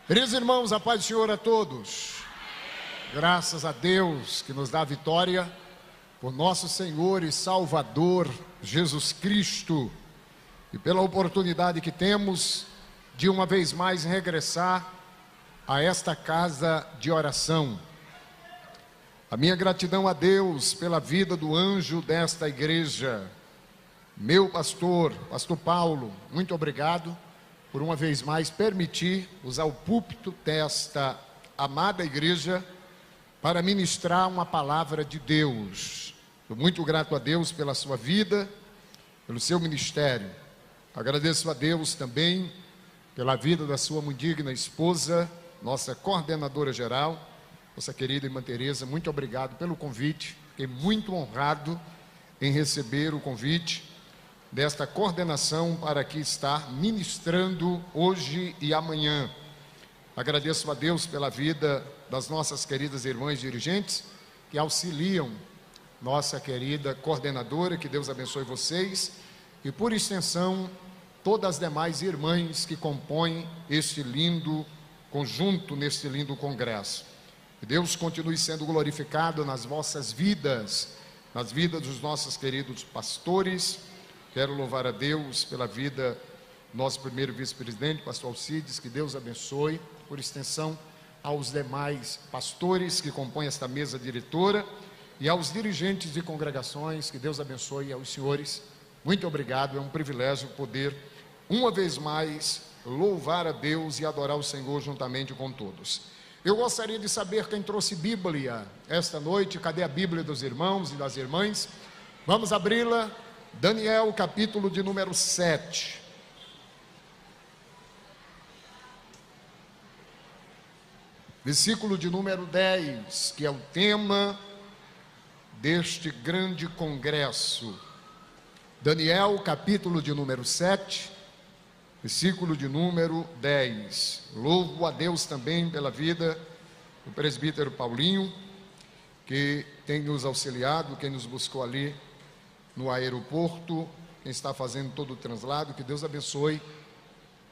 Queridos irmãos, a paz do Senhor a todos. Graças a Deus que nos dá a vitória por nosso Senhor e Salvador Jesus Cristo e pela oportunidade que temos de uma vez mais regressar a esta casa de oração. A minha gratidão a Deus pela vida do anjo desta igreja, meu pastor Paulo, muito obrigado por uma vez mais permitir usar o púlpito desta amada igreja para ministrar uma palavra de Deus. Estou muito grato a Deus pela sua vida, pelo seu ministério. Agradeço a Deus também pela vida da sua muito digna esposa, nossa coordenadora geral, nossa querida irmã Tereza. Muito obrigado pelo convite. Fiquei muito honrado em receber o convite desta coordenação para aqui estar ministrando hoje e amanhã. Agradeço a Deus pela vida das nossas queridas irmãs dirigentes que auxiliam nossa querida coordenadora. Que Deus abençoe vocês e, por extensão, todas as demais irmãs que compõem este lindo conjunto, neste lindo congresso. Que Deus continue sendo glorificado nas vossas vidas, nas vidas dos nossos queridos pastores. Quero louvar a Deus pela vida do nosso primeiro vice-presidente, pastor Alcides. Que Deus abençoe, por extensão, aos demais pastores que compõem esta mesa diretora e aos dirigentes de congregações. Que Deus abençoe aos senhores. Muito obrigado, é um privilégio poder, uma vez mais, louvar a Deus e adorar o Senhor juntamente com todos. Eu gostaria de saber quem trouxe Bíblia esta noite. Cadê a Bíblia dos irmãos e das irmãs? Vamos abri-la. Daniel, capítulo de número 7. Versículo de número 10, que é o tema deste grande congresso. Daniel, capítulo de número 7, versículo de número 10. Louvo a Deus também pela vida do presbítero Paulinho, que tem nos auxiliado, quem nos buscou ali no aeroporto, quem está fazendo todo o translado. Que Deus abençoe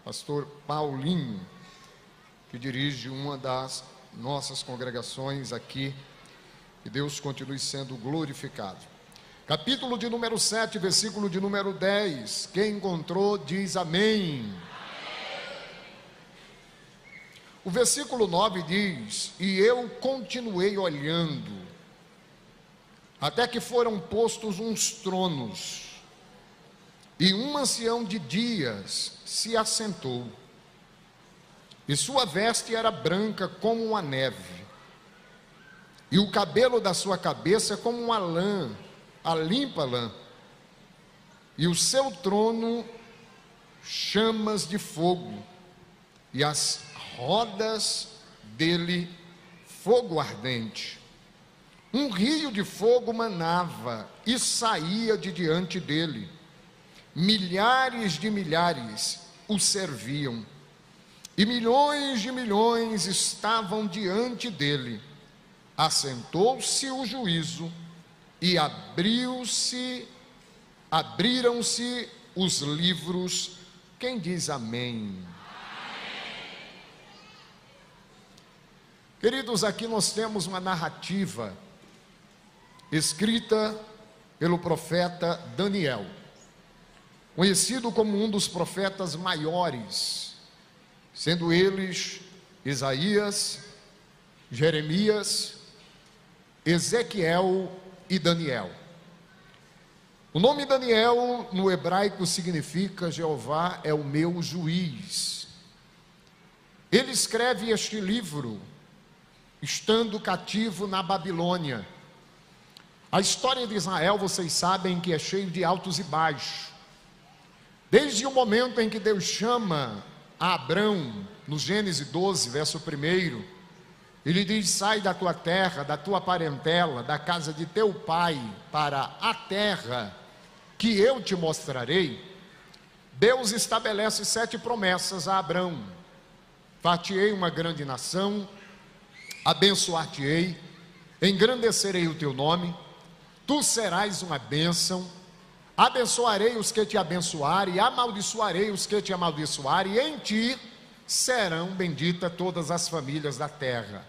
pastor Paulinho, que dirige uma das nossas congregações aqui. Que Deus continue sendo glorificado. Capítulo de número 7, versículo de número 10. Quem encontrou diz amém. O versículo 9 diz: e eu continuei olhando, até que foram postos uns tronos, e um ancião de dias se assentou, e sua veste era branca como a neve, e o cabelo da sua cabeça como uma lã, a limpa lã, e o seu trono chamas de fogo, e as rodas dele fogo ardente. Um rio de fogo manava e saía de diante dele. Milhares de milhares o serviam, e milhões de milhões estavam diante dele. Assentou-se o juízo e abriram-se os livros. Quem diz amém? Queridos, aqui nós temos uma narrativa escrita pelo profeta Daniel, conhecido como um dos profetas maiores, sendo eles Isaías, Jeremias, Ezequiel e Daniel. O nome Daniel no hebraico significa Jeová é o meu juiz. Ele escreve este livro estando cativo na Babilônia. A história de Israel, vocês sabem que é cheio de altos e baixos. Desde o momento em que Deus chama a Abrão, no Gênesis 12, verso 1, ele diz: sai da tua terra, da tua parentela, da casa de teu pai, para a terra que eu te mostrarei. Deus estabelece 7 promessas a Abrão: far-te-ei uma grande nação, abençoar-te-ei, engrandecerei o teu nome, tu serás uma bênção, abençoarei os que te abençoarem, e amaldiçoarei os que te amaldiçoarem, e em ti serão benditas todas as famílias da terra.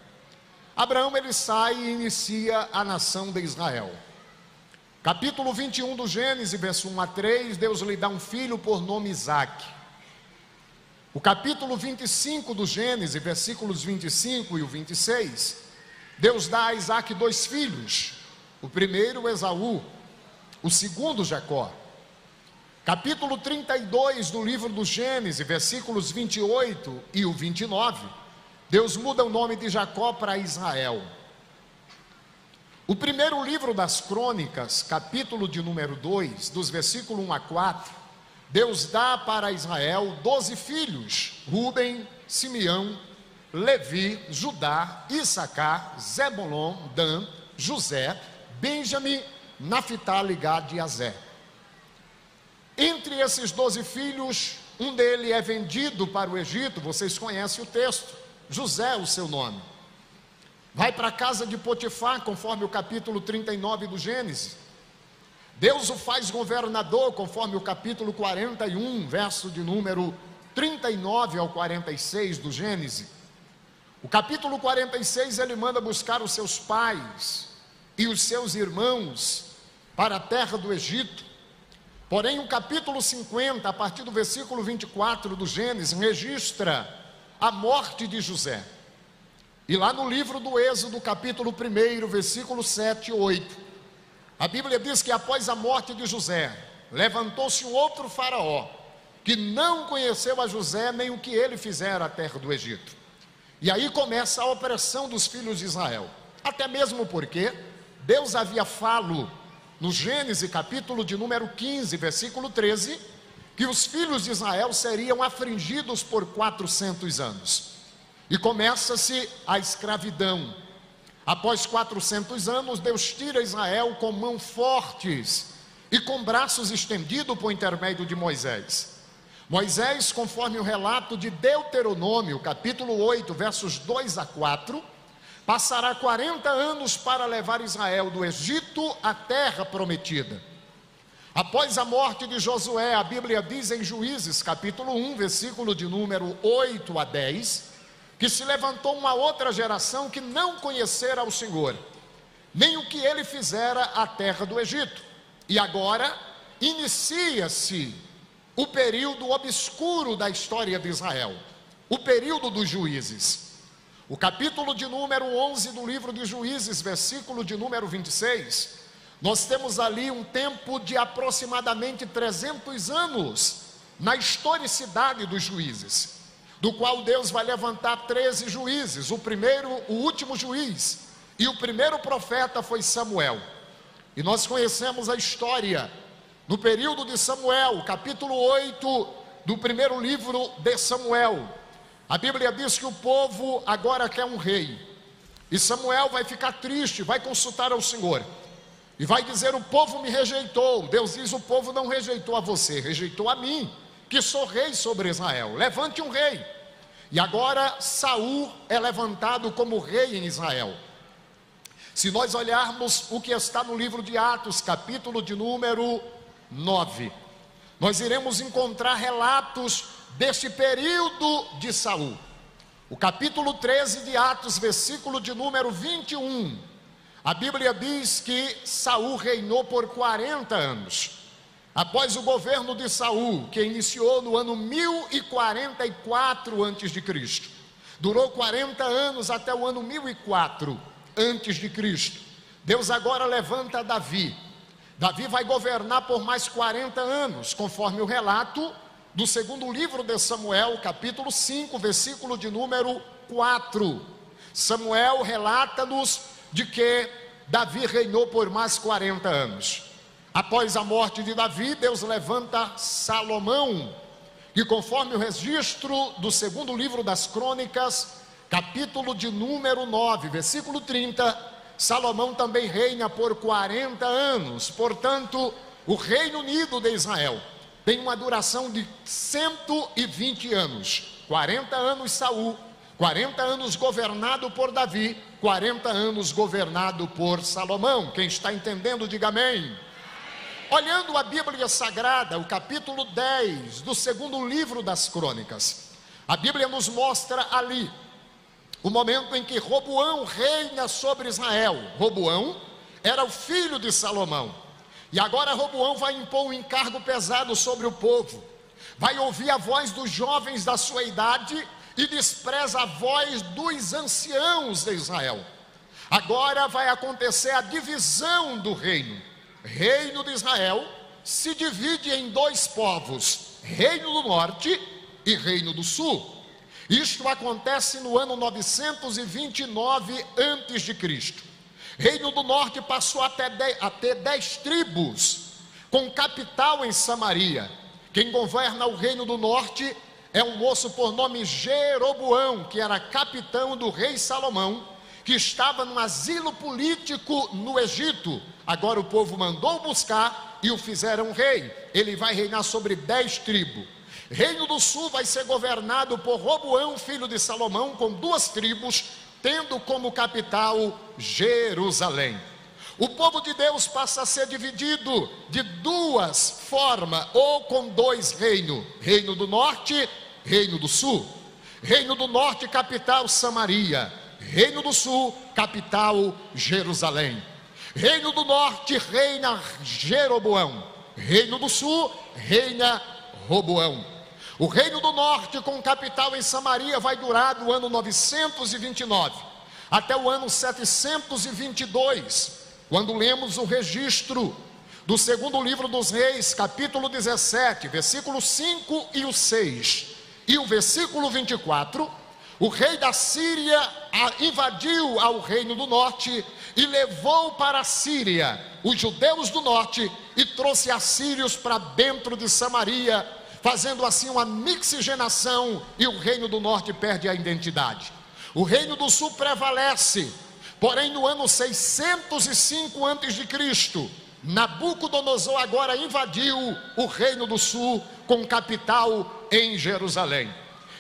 Abraão, ele sai e inicia a nação de Israel. Capítulo 21 do Gênesis, verso 1 a 3, Deus lhe dá um filho por nome Isaque. O capítulo 25 do Gênesis, versículos 25 e o 26, Deus dá a Isaque 2 filhos. O primeiro, Esaú, o segundo, Jacó. Capítulo 32 do livro do Gênesis, versículos 28 e o 29, Deus muda o nome de Jacó para Israel. O primeiro livro das Crônicas, capítulo de número 2, dos versículos 1 a 4, Deus dá para Israel 12 filhos: Rúben, Simeão, Levi, Judá, Issacar, Zebulon, Dan, José, Benjamim, Naphtali, Gad e Aser. Entre esses 12 filhos, um deles é vendido para o Egito. Vocês conhecem o texto. José é o seu nome. Vai para a casa de Potifar, conforme o capítulo 39 do Gênesis. Deus o faz governador, conforme o capítulo 41, verso de número 39 ao 46 do Gênesis. O capítulo 46, ele manda buscar os seus pais e os seus irmãos para a terra do Egito. Porém, o capítulo 50, a partir do versículo 24 do Gênesis, registra a morte de José. E lá no livro do Êxodo, capítulo 1, versículo 7 e 8, a Bíblia diz que após a morte de José, levantou-se um outro faraó, que não conheceu a José nem o que ele fizera à terra do Egito. E aí começa a opressão dos filhos de Israel, até mesmo porque Deus havia falado no Gênesis, capítulo de número 15, versículo 13, que os filhos de Israel seriam afligidos por 400 anos. E começa-se a escravidão. Após 400 anos, Deus tira Israel com mãos fortes e com braços estendidos por intermédio de Moisés. Moisés, conforme o relato de Deuteronômio, capítulo 8, versos 2 a 4, passará 40 anos para levar Israel do Egito à terra prometida. Após a morte de Josué, a Bíblia diz em Juízes, capítulo 1, versículo de número 8 a 10, que se levantou uma outra geração que não conhecera o Senhor, nem o que ele fizera à terra do Egito. E agora inicia-se o período obscuro da história de Israel, o período dos juízes. O capítulo de número 11 do livro de Juízes, versículo de número 26, nós temos ali um tempo de aproximadamente 300 anos na historicidade dos juízes, do qual Deus vai levantar 13 juízes, o último juiz, e o primeiro profeta foi Samuel. E nós conhecemos a história no período de Samuel, capítulo 8 do primeiro livro de Samuel. A Bíblia diz que o povo agora quer um rei, e Samuel vai ficar triste, vai consultar ao Senhor, e vai dizer: o povo me rejeitou. Deus diz: o povo não rejeitou a você, rejeitou a mim, que sou rei sobre Israel. Levante um rei. E agora Saul é levantado como rei em Israel. Se nós olharmos o que está no livro de Atos, capítulo de número 9, nós iremos encontrar relatos deste período de Saul. O capítulo 13 de Atos, versículo de número 21, a Bíblia diz que Saul reinou por 40 anos. Após o governo de Saul, que iniciou no ano 1044 a.C., durou 40 anos até o ano 1004 a.C., Deus agora levanta Davi. Davi vai governar por mais 40 anos, conforme o relato do segundo livro de Samuel, capítulo 5, versículo de número 4. Samuel relata-nos de que Davi reinou por mais 40 anos. Após a morte de Davi, Deus levanta Salomão, que conforme o registro do segundo livro das Crônicas, capítulo de número 9, versículo 30, Salomão também reina por 40 anos. Portanto, o Reino Unido de Israel tem uma duração de 120 anos. 40 anos Saul, 40 anos governado por Davi, 40 anos governado por Salomão. Quem está entendendo, diga amém. Olhando a Bíblia Sagrada, o capítulo 10 do segundo livro das Crônicas, A Bíblia nos mostra ali o momento em que Roboão reina sobre Israel. Roboão era o filho de Salomão. E agora Roboão vai impor um encargo pesado sobre o povo. Vai ouvir a voz dos jovens da sua idade e despreza a voz dos anciãos de Israel. Agora vai acontecer a divisão do reino. Reino de Israel se divide em dois povos: Reino do Norte e Reino do Sul. Isto acontece no ano 929 a.C. Reino do Norte passou a ter 10 tribos, com capital em Samaria. Quem governa o Reino do Norte é um moço por nome Jeroboão, que era capitão do rei Salomão, que estava num asilo político no Egito. Agora o povo mandou buscar e o fizeram rei. Ele vai reinar sobre 10 tribos. Reino do Sul vai ser governado por Roboão, filho de Salomão, com 2 tribos, tendo como capital Jerusalém. O povo de Deus passa a ser dividido de 2 formas, ou com 2 reinos: Reino do Norte, Reino do Sul. Reino do Norte, capital Samaria. Reino do Sul, capital Jerusalém. Reino do Norte reina Jeroboão. Reino do Sul reina Roboão. O Reino do Norte, com capital em Samaria, vai durar do ano 929 até o ano 722, quando lemos o registro do segundo livro dos Reis, capítulo 17, versículo 5 e o 6, e o versículo 24. O rei da Síria invadiu ao Reino do Norte e levou para a Síria os judeus do norte e trouxe assírios para dentro de Samaria, fazendo assim uma mixigenação, e o Reino do Norte perde a identidade. O Reino do Sul prevalece, porém no ano 605 a.C., Nabucodonosor agora invadiu o Reino do Sul, com capital em Jerusalém.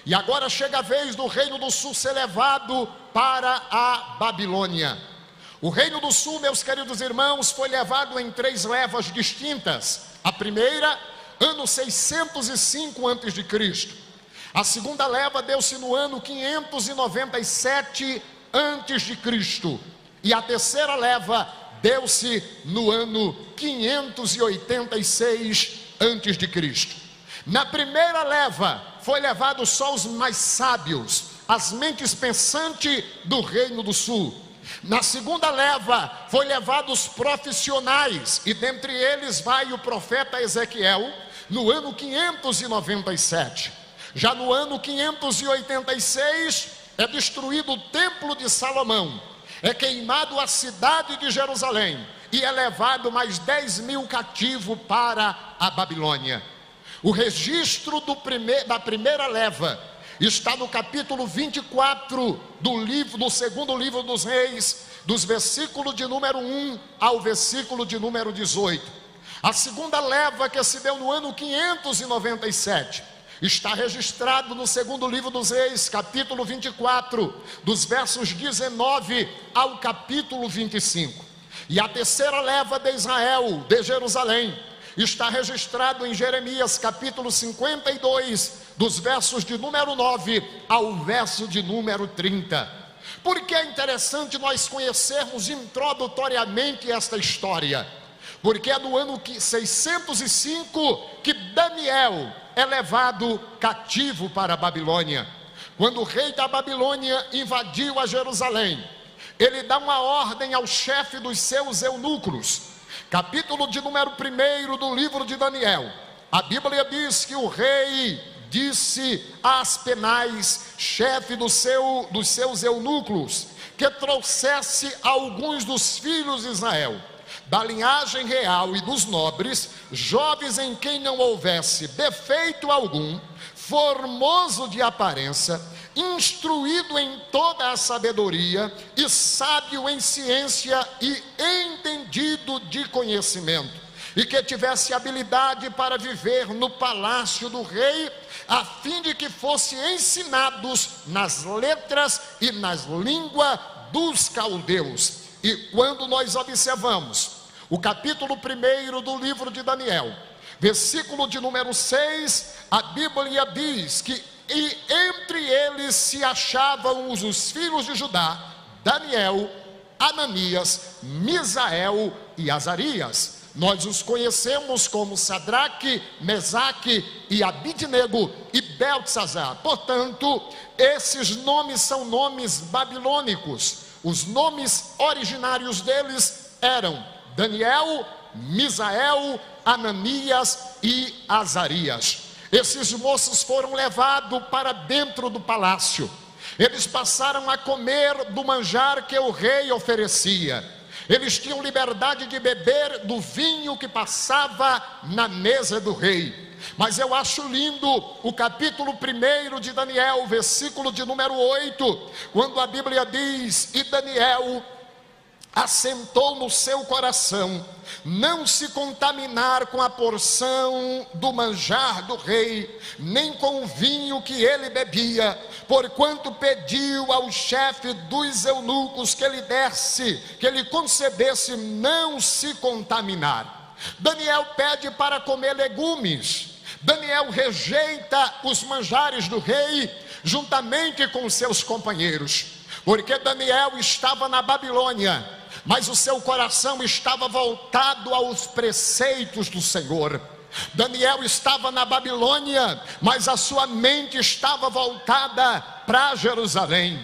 E agora chega a vez do Reino do Sul ser levado para a Babilônia. O Reino do Sul, meus queridos irmãos, foi levado em 3 levas distintas. A primeira, ano 605 a.C. A segunda leva deu-se no ano 597 a.C. E a terceira leva deu-se no ano 586 a.C. Na primeira leva foi levado só os mais sábios, as mentes pensantes do Reino do Sul. Na segunda leva foi levado os profissionais, e dentre eles vai o profeta Ezequiel, no ano 597. Já no ano 586 é destruído o templo de Salomão, é queimado a cidade de Jerusalém e é levado mais 10.000 cativos para a Babilônia. O registro da primeira leva está no capítulo 24 do segundo livro dos Reis, dos versículos de número 1 ao versículo de número 18. A segunda leva, que se deu no ano 597, está registrado no segundo livro dos Reis, capítulo 24, dos versos 19 ao capítulo 25. E a terceira leva de Israel, de Jerusalém, está registrado em Jeremias, capítulo 52, dos versos de número 9 ao verso de número 30. Por que é interessante nós conhecermos introdutoriamente esta história? Porque é no ano 605 que Daniel é levado cativo para a Babilônia. Quando o rei da Babilônia invadiu a Jerusalém, ele dá uma ordem ao chefe dos seus eunucos. Capítulo de número 1 do livro de Daniel. A Bíblia diz que o rei disse a Aspenaz, chefe dos seus eunucos, que trouxesse alguns dos filhos de Israel, da linhagem real e dos nobres, jovens em quem não houvesse defeito algum, formoso de aparência, instruído em toda a sabedoria e sábio em ciência e entendido de conhecimento, e que tivesse habilidade para viver no palácio do rei, a fim de que fossem ensinados nas letras e nas línguas dos caldeus. E quando nós observamos o capítulo 1 do livro de Daniel, Versículo de número 6, a Bíblia diz que e entre eles se achavam os filhos de Judá, Daniel, Ananias, Misael e Azarias. Nós os conhecemos como Sadraque, Mesaque e Abidnego e Beltesazar. Portanto, esses nomes são nomes babilônicos. Os nomes originários deles eram Daniel, Misael, Ananias e Azarias. Esses moços foram levados para dentro do palácio. Eles passaram a comer do manjar que o rei oferecia. Eles tinham liberdade de beber do vinho que passava na mesa do rei. Mas eu acho lindo o capítulo 1 de Daniel, versículo de número 8, quando a Bíblia diz: e Daniel assentou no seu coração não se contaminar com a porção do manjar do rei, nem com o vinho que ele bebia, porquanto pediu ao chefe dos eunucos que lhe desse, que lhe concedesse não se contaminar. Daniel pede para comer legumes. Daniel rejeita os manjares do rei juntamente com seus companheiros, porque Daniel estava na Babilônia, mas o seu coração estava voltado aos preceitos do Senhor. Daniel estava na Babilônia, mas a sua mente estava voltada para Jerusalém.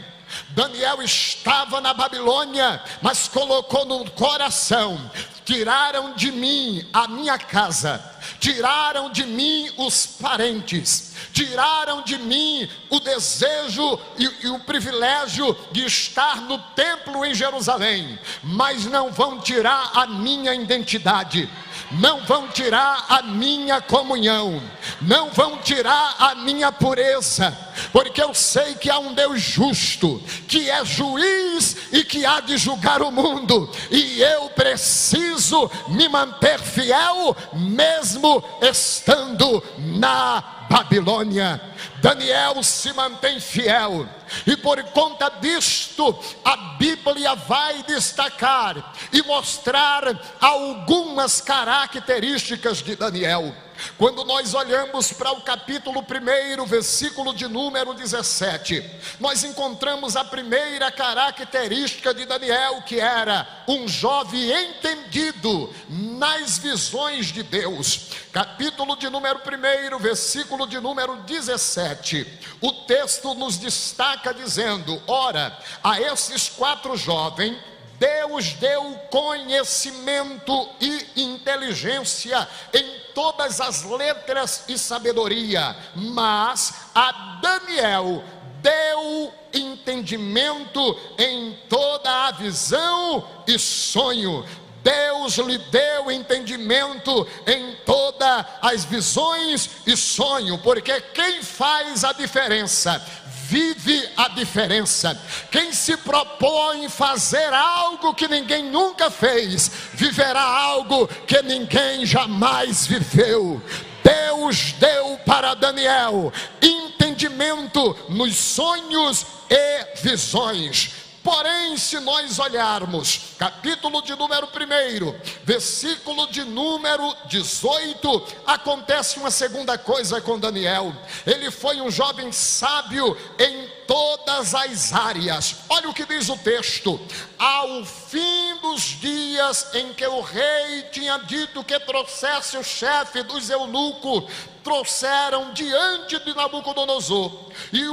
Daniel estava na Babilônia, mas colocou no coração: tiraram de mim a minha casa, tiraram de mim os parentes, tiraram de mim o desejo e o privilégio de estar no templo em Jerusalém, mas não vão tirar a minha identidade, não vão tirar a minha comunhão, não vão tirar a minha pureza, porque eu sei que há um Deus justo, que é juiz e que há de julgar o mundo, e eu preciso me manter fiel, mesmo estando na Babilônia. Daniel se mantém fiel, e por conta disto a Bíblia vai destacar e mostrar algumas características de Daniel. Quando nós olhamos para o capítulo 1, versículo de número 17, nós encontramos a primeira característica de Daniel, que era um jovem entendido nas visões de Deus. Capítulo de número 1, versículo de número 17, o texto nos destaca dizendo: ora, a esses 4 jovens Deus deu conhecimento e inteligência em todas as letras e sabedoria, mas a Daniel deu entendimento em toda a visão e sonho. Deus lhe deu entendimento em todas as visões e sonho, porque quem faz a diferença vive a diferença. Quem se propõe fazer algo que ninguém nunca fez, viverá algo que ninguém jamais viveu. Deus deu para Daniel entendimento nos sonhos e visões. Porém, se nós olharmos capítulo de número 1, versículo de número 18, acontece uma segunda coisa com Daniel. Ele foi um jovem sábio em todas as áreas. Olha o que diz o texto: ao fim dos dias em que o rei tinha dito que trouxesse o chefe dos eunucos, trouxeram diante de Nabucodonosor, e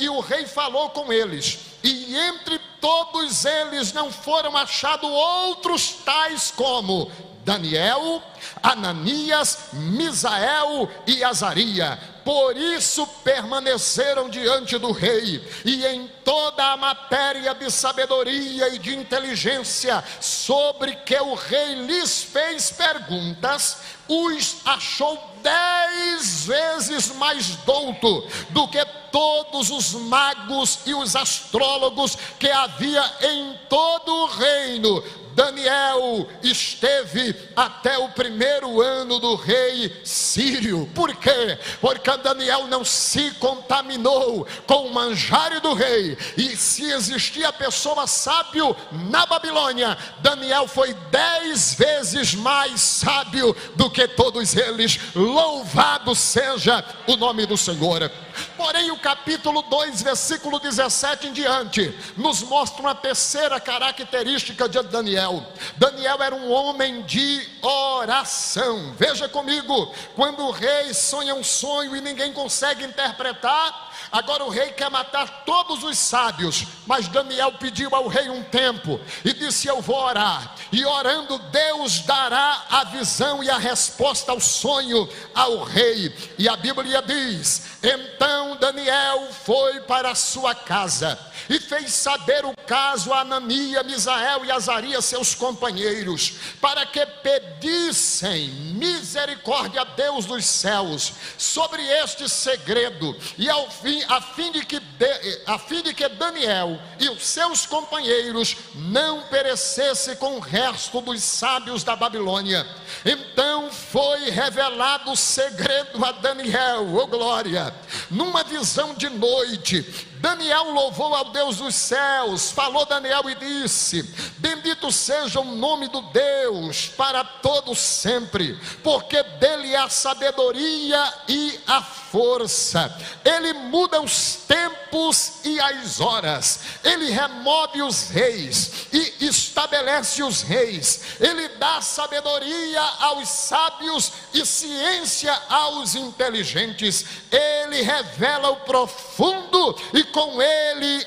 o rei falou com eles, e entre todos eles não foram achados outros tais como Daniel, Ananias, Misael e Azarias. Por isso permaneceram diante do rei, e em toda a matéria de sabedoria e de inteligência sobre que o rei lhes fez perguntas, os achou 10 vezes mais douto do que todos os magos e os astrólogos que havia em todo o reino. Daniel esteve até o primeiro ano do rei Sírio. Por quê? Porque Daniel não se contaminou com o manjar do rei. E se existia pessoa sábio na Babilônia, Daniel foi 10 vezes mais sábio do que todos eles. Louvado seja o nome do Senhor. Porém, o capítulo 2, versículo 17 em diante, nos mostra uma terceira característica de Daniel. Daniel era um homem de oração. Veja comigo, quando o rei sonha um sonho e ninguém consegue interpretar, agora o rei quer matar todos os sábios, mas Daniel pediu ao rei um tempo e disse: eu vou orar, e orando Deus dará a visão e a resposta ao sonho ao rei. E a Bíblia diz: então Daniel foi para a sua casa e fez saber o caso a Ananias, Misael e Azarias, seus companheiros, para que pedissem misericórdia a Deus dos céus sobre este segredo, e a fim de que Daniel e os seus companheiros não perecessem com o resto dos sábios da Babilônia. Então foi revelado o segredo a Daniel, oh glória, numa visão de noite. Daniel louvou ao Deus dos céus. Falou Daniel e disse: bendito seja o nome do Deus para todo sempre, porque dele é a sabedoria e a força. Ele muda os tempos e as horas. Ele remove os reis e estabelece os reis. Ele dá sabedoria aos sábios e ciência aos inteligentes. Ele revela o profundo e com ele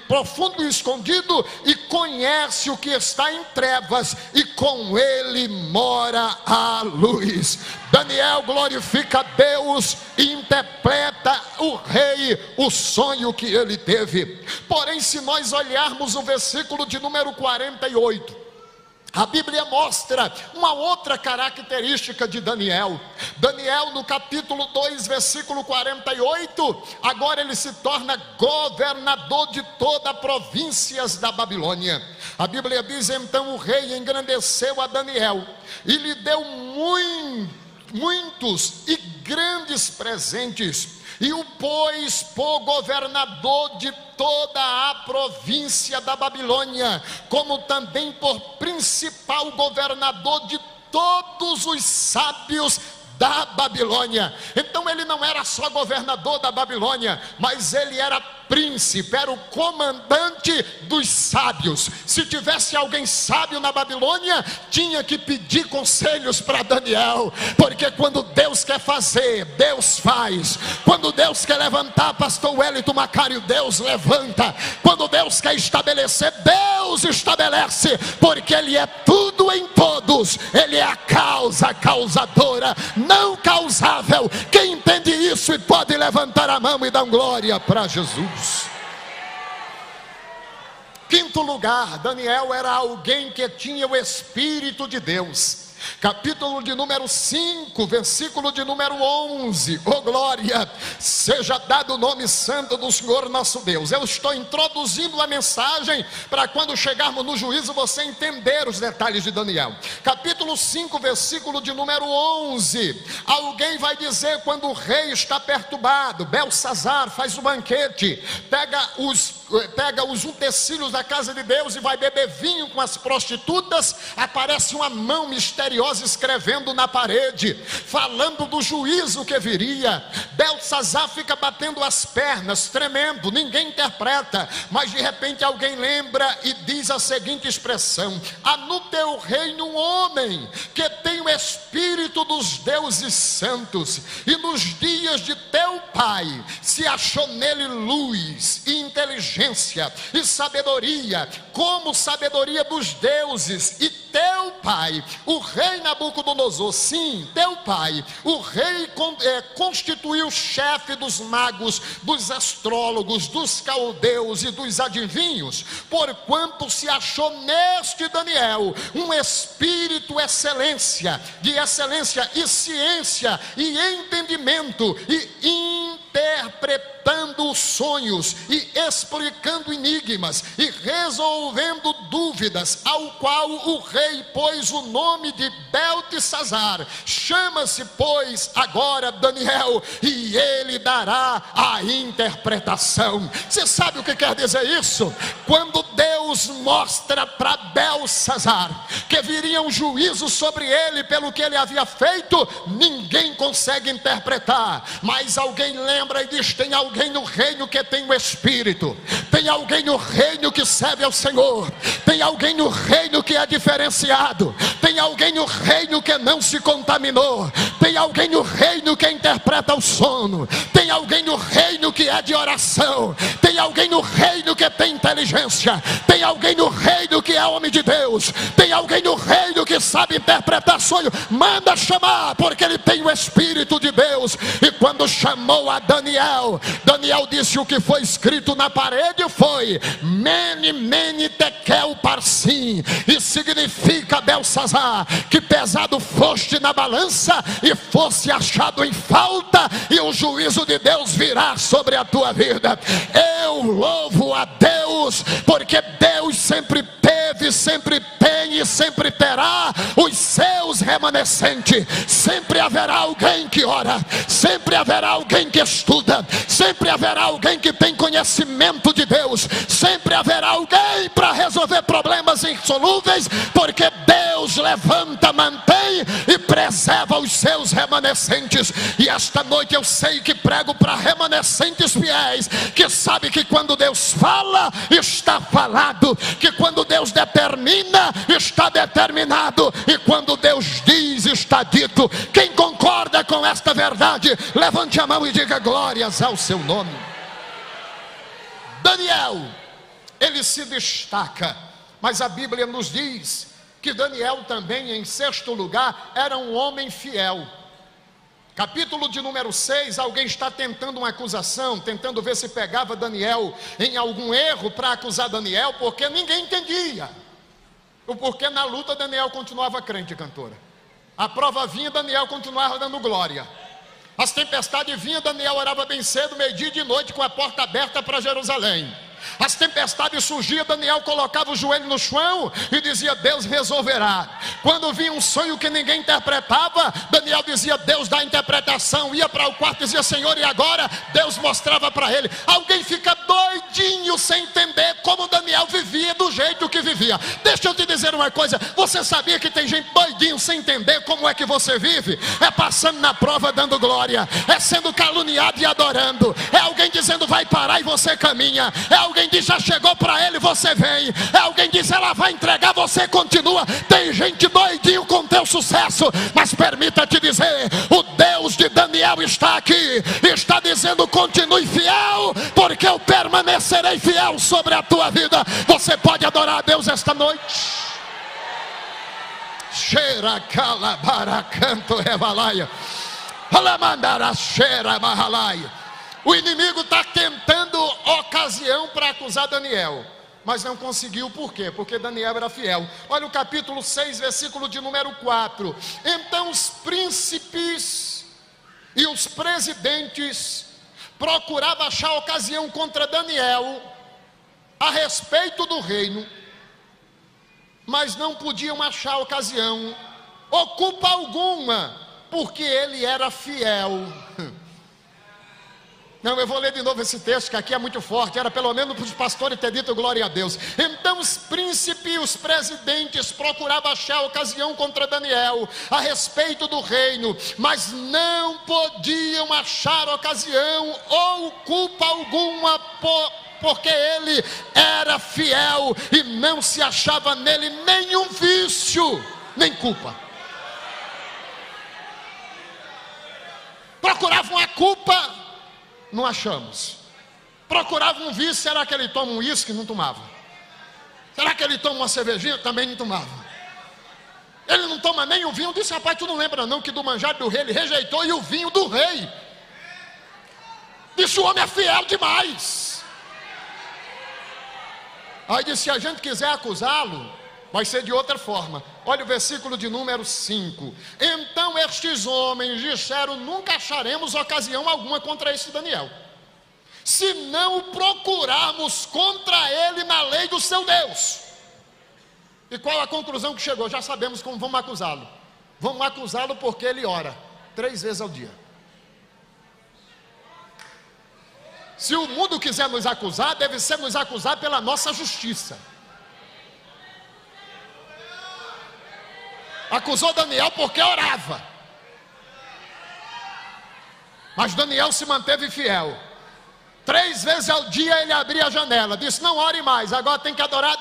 profundo e escondido, e conhece o que está em trevas, e com ele mora a luz. Daniel glorifica a Deus e interpreta o rei o sonho que ele teve. Porém, se nós olharmos o versículo de número 48, a Bíblia mostra uma outra característica de Daniel. Daniel, no capítulo 2, versículo 48, agora ele se torna governador de toda a províncias da Babilônia. A Bíblia diz: então o rei engrandeceu a Daniel e lhe deu muitos e grandes presentes, e o pôs por governador de toda a província da Babilônia, como também por principal governador de todos os sábios da Babilônia. Então ele não era só governador da Babilônia, mas ele era príncipe, era o comandante dos sábios. Se tivesse alguém sábio na Babilônia, tinha que pedir conselhos para Daniel, porque quando Deus quer fazer, Deus faz. Quando Deus quer levantar pastor Wellington Macário, Deus levanta. Quando Deus quer estabelecer, Deus estabelece, porque ele é tudo em todos. Ele é a causa causadora, não causável. Quem entende isso e pode levantar a mão e dar glória para Jesus. Quinto lugar, Daniel era alguém que tinha o Espírito de Deus. Capítulo de número 5, versículo de número 11. Oh glória, seja dado o nome santo do Senhor nosso Deus. Eu estou introduzindo a mensagem para quando chegarmos no juízo você entender os detalhes de Daniel. Capítulo 5, versículo de número 11. Alguém vai dizer quando o rei está perturbado, Belsazar faz o banquete, pega os utensílios da casa de Deus e vai beber vinho com as prostitutas. Aparece uma mão misteriosa escrevendo na parede, falando do juízo que viria. Belsazar fica batendo as pernas, tremendo, ninguém interpreta, mas de repente alguém lembra e diz a seguinte expressão: há no teu reino um homem que tem o Espírito dos deuses santos, e nos dias de teu pai se achou nele luz e inteligência e sabedoria, como sabedoria dos deuses. E teu pai, o rei Nabucodonosor, sim, teu pai, o rei constituiu chefe dos magos, dos astrólogos, dos caldeus e dos adivinhos, porquanto se achou neste Daniel um espírito de excelência e ciência e entendimento e interpretando sonhos e explicando enigmas e resolvendo dúvidas, ao qual o rei pôs o nome de Beltesazar. Chama-se, pois, agora Daniel, e ele dará a interpretação. Você sabe o que quer dizer isso? Quando Deus mostra para Beltesazar que viria um juízo sobre ele pelo que ele havia feito, ninguém consegue interpretar, mas alguém lembra e diz: tem alguém no reino que tem o Espírito, tem alguém no reino que serve ao Senhor, tem alguém no reino que é diferenciado, tem alguém no reino que não se contaminou, tem alguém no reino que interpreta o sono, tem alguém no reino que é de oração, tem alguém no reino que tem inteligência, tem alguém no reino que é homem de Deus, tem alguém no reino que sabe interpretar sonho. Manda chamar, porque ele tem o Espírito de Deus. E quando chamou a Daniel, Daniel disse: o que foi escrito na parede foi Mene, Mene, Tekel, Parsim, e significa, Beltesazar, que pesado foste na balança e fosse achado em falta, e o juízo de Deus virá sobre a tua vida. Eu louvo a Deus, porque Deus sempre teve, sempre tem e sempre terá os seus remanescentes. Sempre haverá alguém que ora, sempre haverá alguém que estuda, sempre haverá alguém que tem conhecimento de Deus, sempre haverá alguém para resolver problemas insolúveis, porque Deus levanta, mantém e preserva os seus remanescentes. E esta noite eu sei que prego para remanescentes fiéis, que sabe que quando Deus fala, está falado, que quando Deus determina, está determinado, e quando Deus diz, está dito. Quem concorda com esta verdade, levante a mão e diga glórias ao seu nome. Daniel, ele se destaca, mas a Bíblia nos diz que Daniel também, em sexto lugar, era um homem fiel. Capítulo de número 6, alguém está tentando uma acusação, tentando ver se pegava Daniel em algum erro para acusar Daniel, porque ninguém entendia o porquê na luta Daniel continuava crente, cantora. A prova vinha, Daniel continuava dando glória. As tempestades vinham, Daniel orava bem cedo, meio-dia e de noite, com a porta aberta para Jerusalém. As tempestades surgiam, Daniel colocava o joelho no chão e dizia: Deus resolverá. Quando vinha um sonho que ninguém interpretava, Daniel dizia: Deus dá a interpretação. Ia para o quarto e dizia: Senhor, e agora? Deus mostrava para ele. Alguém fica doidinho sem entender como Daniel vivia do jeito que vivia. Deixa eu te dizer uma coisa: você sabia que tem gente doidinho sem entender como é que você vive? É passando na prova dando glória, é sendo caluniado e adorando, é alguém dizendo vai parar e você caminha, é alguém diz já chegou para ele, você vem, é alguém diz ela vai entregar, você continua. Tem gente doidinho com teu sucesso, mas permita te dizer, o Deus de Daniel está aqui, está dizendo: continue fiel, porque eu permanecerei fiel sobre a tua vida. Você pode adorar a Deus esta noite? Cheira calabara canto revalaia, alamandara cheira mahalaia. O inimigo está tentando ocasião para acusar Daniel, mas não conseguiu. Por quê? Porque Daniel era fiel. Olha o capítulo 6, versículo de número 4. Então os príncipes e os presidentes procuravam achar ocasião contra Daniel a respeito do reino, mas não podiam achar ocasião, ou culpa alguma, porque ele era fiel. Não, eu vou ler de novo esse texto, que aqui é muito forte. Era pelo menos para os pastores ter dito glória a Deus. Então os príncipes e os presidentes procuravam achar ocasião contra Daniel a respeito do reino, mas não podiam achar ocasião ou culpa alguma, porque ele era fiel e não se achava nele nenhum vício, nem culpa. Procuravam a culpa, não achamos. Procurava um vício, será que ele toma um uísque? Não tomava. Será que ele toma uma cervejinha? Também não tomava. Ele não toma nem o vinho. Disse: rapaz, tu não lembra não que do manjar do rei ele rejeitou e o vinho do rei? Disse: o homem é fiel demais. Aí disse: se a gente quiser acusá-lo, vai ser de outra forma. Olha o versículo de número 5. Então estes homens disseram: nunca acharemos ocasião alguma contra esse Daniel. se não o procurarmos contra ele na lei do seu Deus. E qual a conclusão que chegou? Já sabemos como vamos acusá-lo. Vamos acusá-lo porque ele ora 3 vezes ao dia. Se o mundo quiser nos acusar, deve ser nos acusar pela nossa justiça. Acusou Daniel porque orava. Mas Daniel se manteve fiel. 3 vezes ao dia ele abria a janela, disse: não ore mais, agora tem que adorar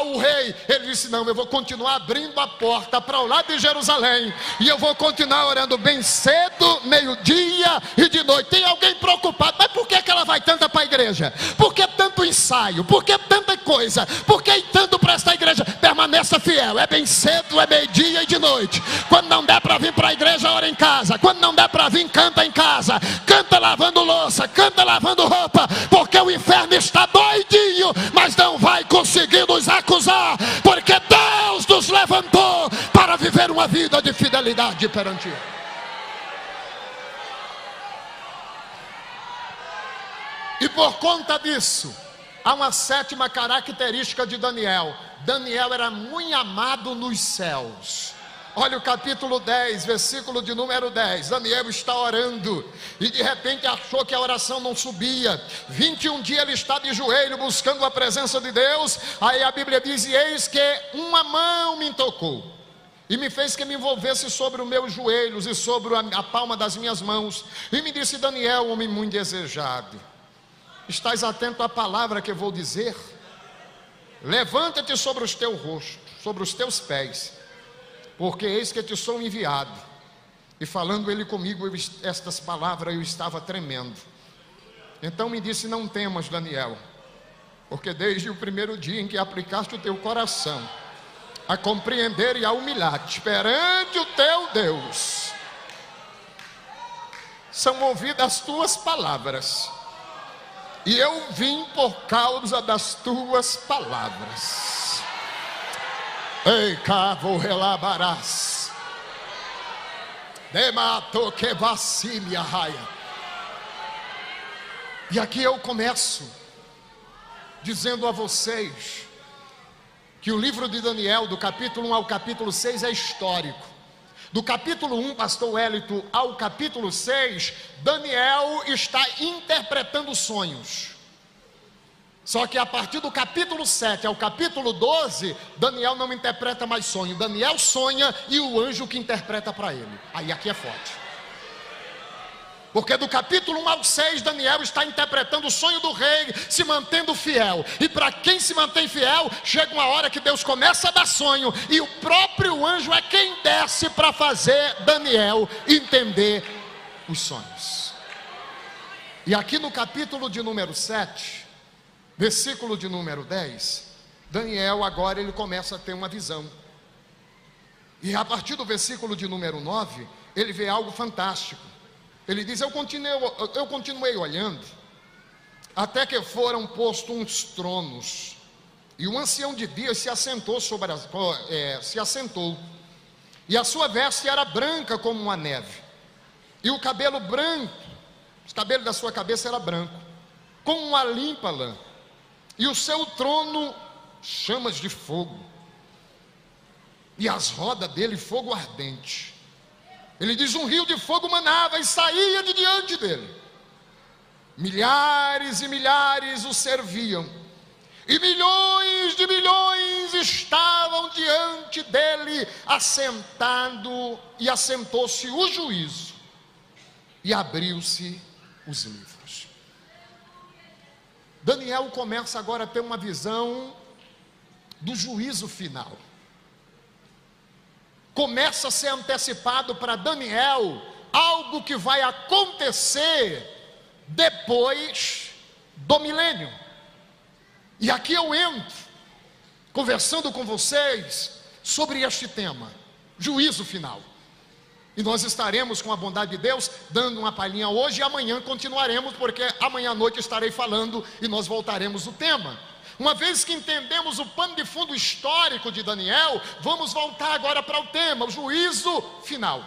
o rei. Ele disse: não, eu vou continuar abrindo a porta para o lado de Jerusalém, e eu vou continuar orando bem cedo, meio-dia e de noite. Tem alguém preocupado: mas por que ela vai tanta para a igreja? Por que tanto ensaio? Por que tanta coisa? Por que ir tanto para esta igreja? Permaneça fiel, é bem cedo, é meio-dia e de noite. Quando não der para vir para a igreja, ora em casa. Quando não der para vir, canta em casa. Canta lavando louça, canta lavando roupa, porque o inferno está doidinho, mas não vai conseguir nos acusar, porque Deus nos levantou para viver uma vida de fidelidade perante Ele. E por conta disso, há uma 7ª característica de Daniel. Daniel era muito amado nos céus. Olha o capítulo 10, versículo de número 10. Daniel está orando e de repente achou que a oração não subia. 21 dias ele está de joelho buscando a presença de Deus. Aí a Bíblia diz: e eis que uma mão me tocou e me fez que me envolvesse sobre os meus joelhos e sobre a palma das minhas mãos, e me disse: Daniel, homem muito desejado, estás atento à palavra que eu vou dizer? Levanta-te sobre os teus rostos, sobre os teus pés, porque eis que te sou enviado. E falando ele comigo, estas palavras, eu estava tremendo. Então me disse: não temas, Daniel, porque desde o primeiro dia em que aplicaste o teu coração a compreender e a humilhar-te perante o teu Deus, são ouvidas as tuas palavras, e eu vim por causa das tuas palavras. Ei, cavo relabarás, demato que vacilia raia. E aqui eu começo dizendo a vocês que o livro de Daniel, do capítulo 1 ao capítulo 6, é histórico. Do capítulo 1, pastor Wellington, ao capítulo 6, Daniel está interpretando sonhos. Só que a partir do capítulo 7 ao capítulo 12, Daniel não interpreta mais sonho. Daniel sonha e o anjo que interpreta para ele. Aí aqui é forte. Porque do capítulo 1 ao 6, Daniel está interpretando o sonho do rei, se mantendo fiel. E para quem se mantém fiel, chega uma hora que Deus começa a dar sonho, e o próprio anjo é quem desce para fazer Daniel entender os sonhos. E aqui no capítulo de número 7, versículo de número 10, Daniel agora ele começa a ter uma visão. E a partir do versículo de número 9, ele vê algo fantástico. Ele diz: eu continuei olhando, até que foram postos uns tronos, e um ancião de dias se assentou e a sua veste era branca como uma neve, e o cabelo branco, os cabelos da sua cabeça era branco, como uma limpa lã, e o seu trono chamas de fogo, e as rodas dele fogo ardente. Ele diz: um rio de fogo manava e saía de diante dele. Milhares e milhares o serviam, e milhões de milhões estavam diante dele, assentado, e assentou-se o juízo, e abriu-se os livros. Daniel começa agora a ter uma visão do juízo final. Começa a ser antecipado para Daniel algo que vai acontecer depois do milênio. E aqui eu entro conversando com vocês sobre este tema, juízo final. E nós estaremos, com a bondade de Deus, dando uma palhinha hoje, e amanhã continuaremos, porque amanhã à noite estarei falando e nós voltaremos ao tema. Uma vez que entendemos o pano de fundo histórico de Daniel, vamos voltar agora para o tema, o juízo final.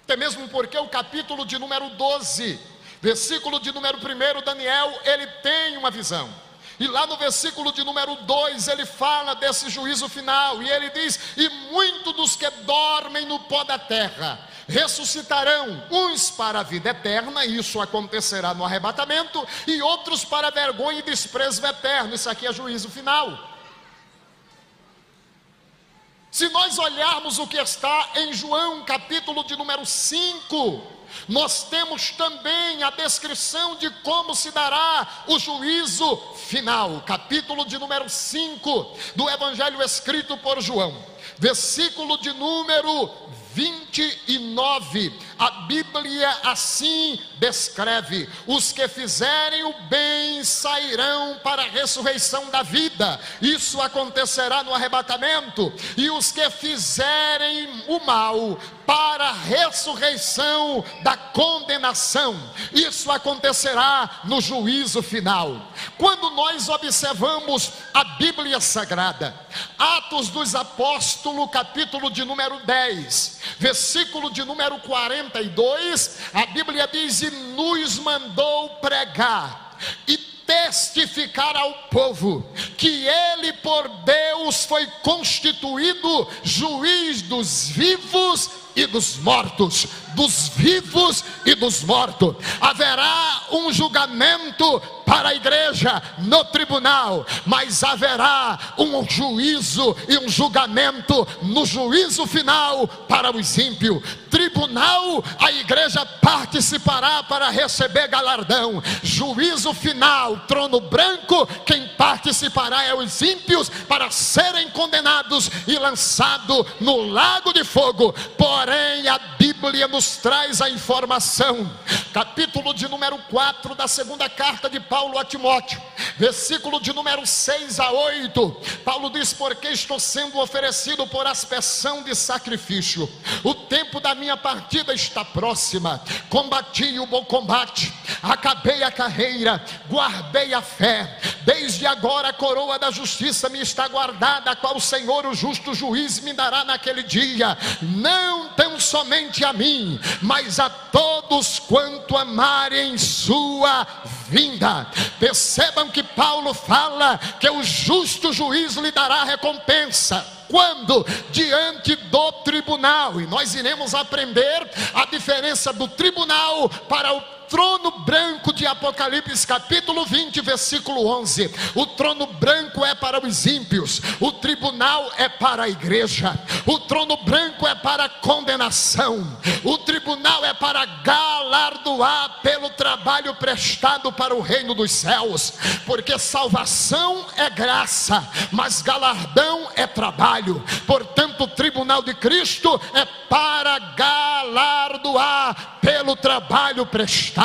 Até mesmo porque o capítulo de número 12 Versículo de número 1, Daniel, ele tem uma visão. E lá no versículo de número 2, ele fala desse juízo final. E ele diz: e muitos dos que dormem no pó da terra ressuscitarão, uns para a vida eterna, isso acontecerá no arrebatamento, e outros para vergonha e desprezo eterno. Isso aqui é juízo final. Se nós olharmos o que está em João, capítulo de número 5, nós temos também a descrição de como se dará o juízo final. Capítulo de número 5 do Evangelho escrito por João, versículo de número 29, a Bíblia assim descreve: os que fizerem o bem sairão para a ressurreição da vida, isso acontecerá no arrebatamento, e os que fizerem o mal para a ressurreição da condenação, isso acontecerá no juízo final. Quando nós observamos a Bíblia Sagrada, Atos dos Apóstolos, capítulo de número 10, versículo de número 42, a Bíblia diz: e nos mandou pregar e testificar ao povo que ele por Deus foi constituído juiz dos vivos e dos mortos, dos vivos e dos mortos. Haverá um julgamento para a igreja no tribunal, mas haverá um juízo e um julgamento no juízo final para os ímpios. Tribunal, a igreja participará para receber galardão. Juízo final, trono branco, quem participará é os ímpios para serem condenados e lançados no lago de fogo. Porém, a Bíblia nos traz a informação, capítulo de número 4 da segunda carta de Paulo a Timóteo, versículo de número 6 a 8, Paulo diz: porque estou sendo oferecido por aspersão de sacrifício, o tempo da minha partida está próxima, combati o bom combate, acabei a carreira, guardei a fé, desde agora a coroa da justiça me está guardada, a qual o Senhor, o justo juiz, me dará naquele dia, não tão somente a mim, mas a todos quanto amarem sua vinda. Percebam que Paulo fala que o justo juiz lhe dará recompensa. Quando? Diante do tribunal. E nós iremos aprender a diferença do tribunal para o trono branco de Apocalipse capítulo 20, versículo 11. O trono branco é para os ímpios, o tribunal é para a igreja. O trono branco é para a condenação, o tribunal é para galardoar pelo trabalho prestado para o reino dos céus, porque salvação é graça, mas galardão é trabalho. Portanto, o tribunal de Cristo é para galardoar pelo trabalho prestado.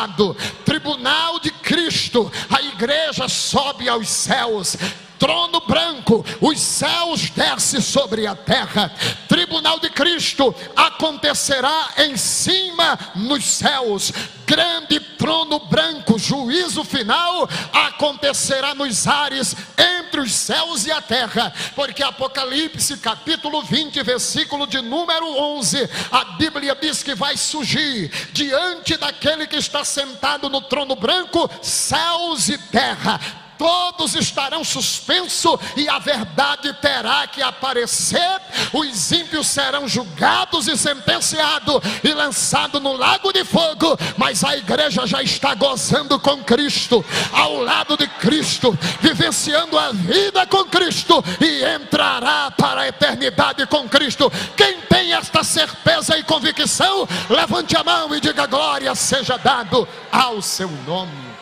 Tribunal de Cristo, a igreja sobe aos céus. Trono branco, os céus descem sobre a terra. Tribunal de Cristo acontecerá em cima nos céus. Grande trono branco, juízo final, acontecerá nos ares, entre os céus e a terra. Porque Apocalipse capítulo 20, versículo de número 11, a Bíblia diz que vai surgir diante daquele que está sentado no trono branco, céus e terra. Todos estarão suspensos e a verdade terá que aparecer. Os ímpios serão julgados e sentenciados e lançados no lago de fogo. Mas a igreja já está gozando com Cristo, ao lado de Cristo, vivenciando a vida com Cristo, e entrará para a eternidade com Cristo. Quem tem esta certeza e convicção, levante a mão e diga: glória seja dado ao seu nome.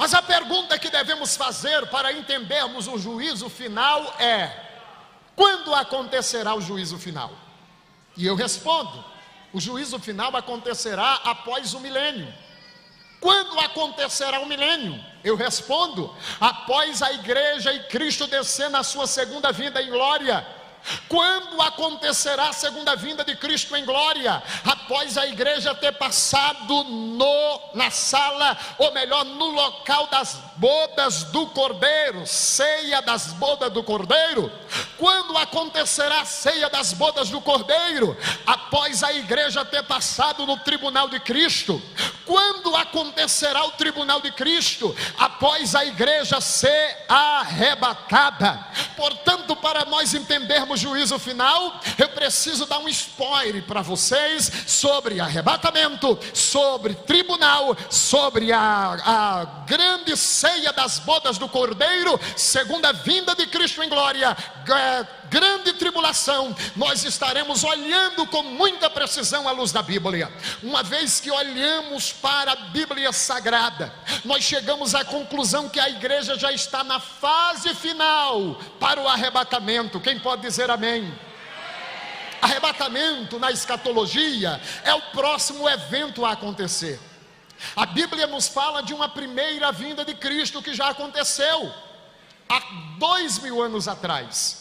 Mas a pergunta que devemos fazer para entendermos o juízo final é: quando acontecerá o juízo final? E eu respondo: o juízo final acontecerá após o milênio. Quando acontecerá o milênio? Eu respondo: após a igreja e Cristo descer na sua segunda vinda em glória. Quando acontecerá a segunda vinda de Cristo em glória? Após a igreja ter passado na sala, ou melhor, no local das bodas do Cordeiro, ceia das bodas do Cordeiro. Quando acontecerá a ceia das bodas do Cordeiro? Após a igreja ter passado no tribunal de Cristo. Quando acontecerá o tribunal de Cristo? Após a igreja ser arrebatada. Portanto, para nós entendermos o juízo final, eu preciso dar um spoiler para vocês sobre arrebatamento, sobre tribunal, sobre a grande ceia das bodas do Cordeiro, segunda vinda de Cristo em glória, grande tribulação. Nós estaremos olhando com muita precisão à luz da Bíblia. Uma vez que olhamos para a Bíblia Sagrada, nós chegamos à conclusão que a igreja já está na fase final para o arrebatamento. Quem pode dizer amém? Arrebatamento na escatologia é o próximo evento a acontecer. A Bíblia nos fala de uma primeira vinda de Cristo que já aconteceu há 2000 anos atrás.